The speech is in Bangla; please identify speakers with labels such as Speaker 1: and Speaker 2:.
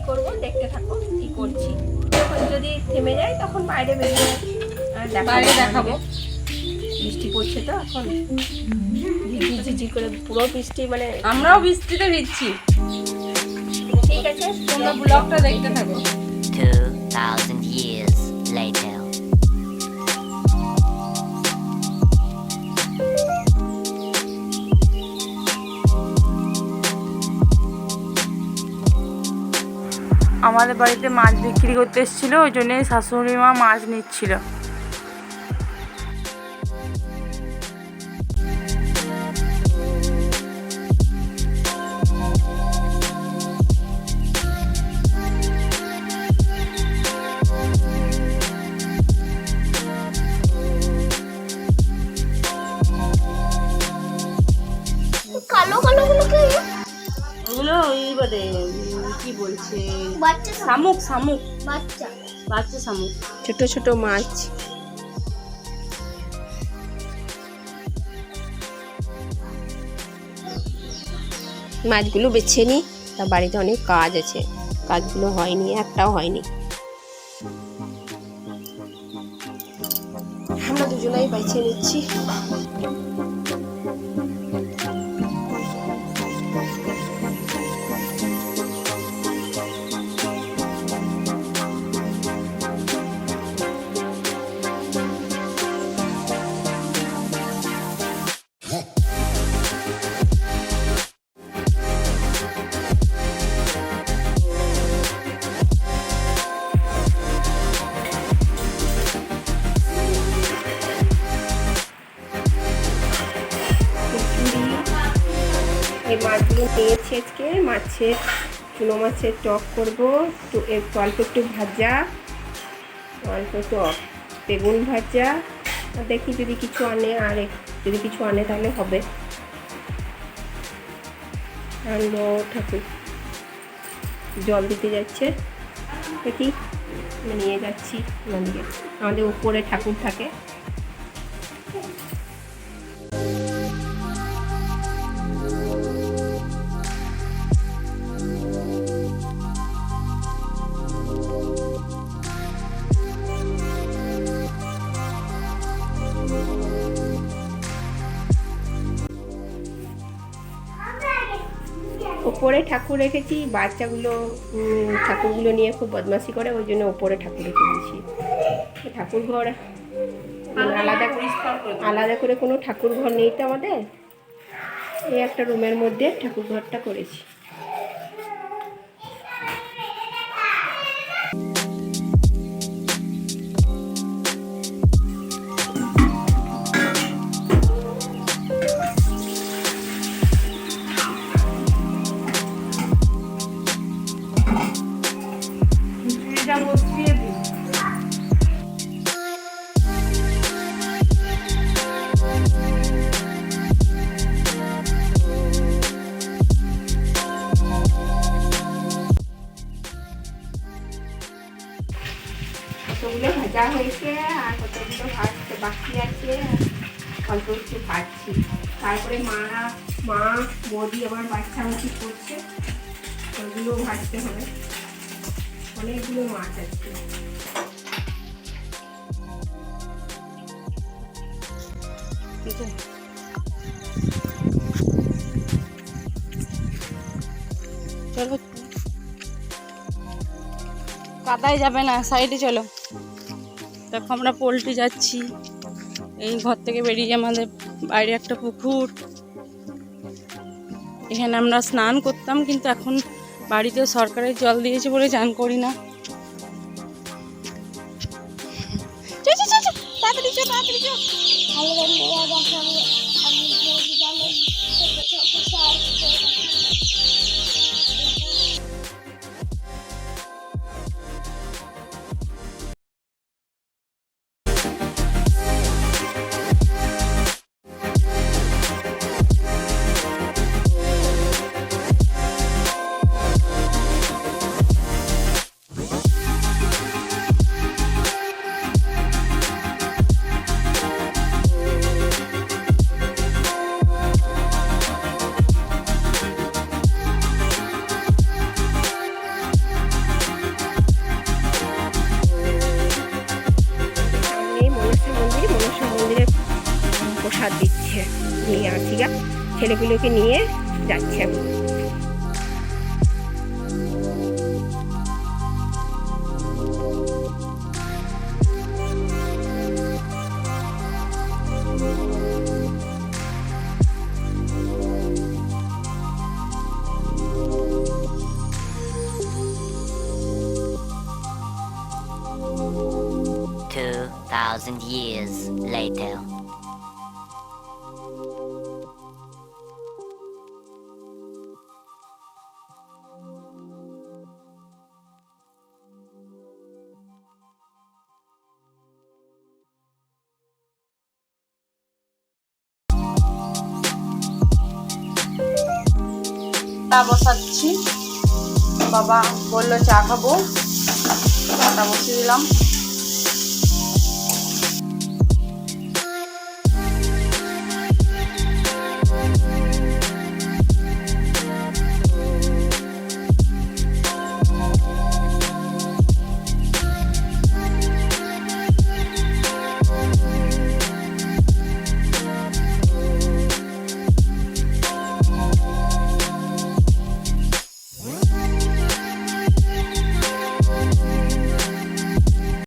Speaker 1: করব, দেখতে থাকো কি করছি। যখন যদি থেমে যায় তখন বাইরে বেরিয়ে দেখাবো। বৃষ্টি পড়ছে তো এখন, ঝিঝি ঝিঝি করে পুরো বৃষ্টি, মানে
Speaker 2: আমরাও বৃষ্টিতে ভিজছি।
Speaker 1: ঠিক আছে,
Speaker 2: তোমরা ব্লগটা দেখতে থাকো।
Speaker 3: 2000 years later.
Speaker 2: আমাদের বাড়িতে মাছ বিক্রি করতে এসেছিল, ওই জন্যই শাশুড়ি মা মাছ নিচ্ছিল।
Speaker 1: কালো কালো গুলো কি?
Speaker 2: ওগুলো ওই বলে কি বলছে,
Speaker 1: বাচ্চা
Speaker 2: শামুক, শামুক,
Speaker 1: বাচ্চা
Speaker 2: বাচ্চা শামুক।
Speaker 1: ছোট ছোট মাছ। মাছগুলো বেছে নি, তার বাড়িতে অনেক কাজ আছে, কাজগুলো হয়নি, একটাও হয়নি। আমরা দুজনেই বেছে নিচ্ছি। এই মাছগুলো নিয়েছি আজকে, চুনো মাছের টক করবো, অল্প একটু ভাজা, অল্প টক, বেগুন ভাজা, আর দেখি যদি কিছু আনে, যদি কিছু আনে তাহলে হবে। আনলো ঠাকুর জল দিতে যাচ্ছে, দেখি নিয়ে যাচ্ছি ওদিকে। আমাদের উপরে ঠাকুর থাকে। ওপরে ঠাকুর রেখেছি, বাচ্চাগুলো ঠাকুরগুলো নিয়ে খুব বদমাশি করে, ওই জন্য ওপরে ঠাকুর রেখে দিয়েছি। ঠাকুর ঘর আলাদা করে কোনো ঠাকুর ঘর নেই তো আমাদের, এই একটা রুমের মধ্যে ঠাকুর ঘরটা করেছি। কতগুলো ভাজা হয়েছে আর কতগুলো ভাজতে বাকি আছে, অল্প একটু ভাজছি। তারপরে মা বৌদি আবার বাচ্চা মুখি করছে, ওইগুলো ভাজতে হবে। অনেকগুলো মাছ আছে।
Speaker 2: চলো, কাদায় যাবে না, সাইডে চলো। দেখো আমরা পোল্ট্রি যাচ্ছি, এই ঘর থেকে বেরিয়ে আমাদের বাইরে একটা পুকুর, এখানে আমরা স্নান করতাম, কিন্তু এখন বাড়িতে সরকারের জল দিয়েছে বলে চান করি না। তাড়াতাড়ি চো, তাড়াতাড়ি চো।
Speaker 1: ছেলেগুলোকে নিয়ে যাচ্ছি আমি।
Speaker 3: Two thousand years later.
Speaker 2: চা বসাচ্ছি, বাবা বললো চা খাবো, চাটা বসিয়ে দিলাম।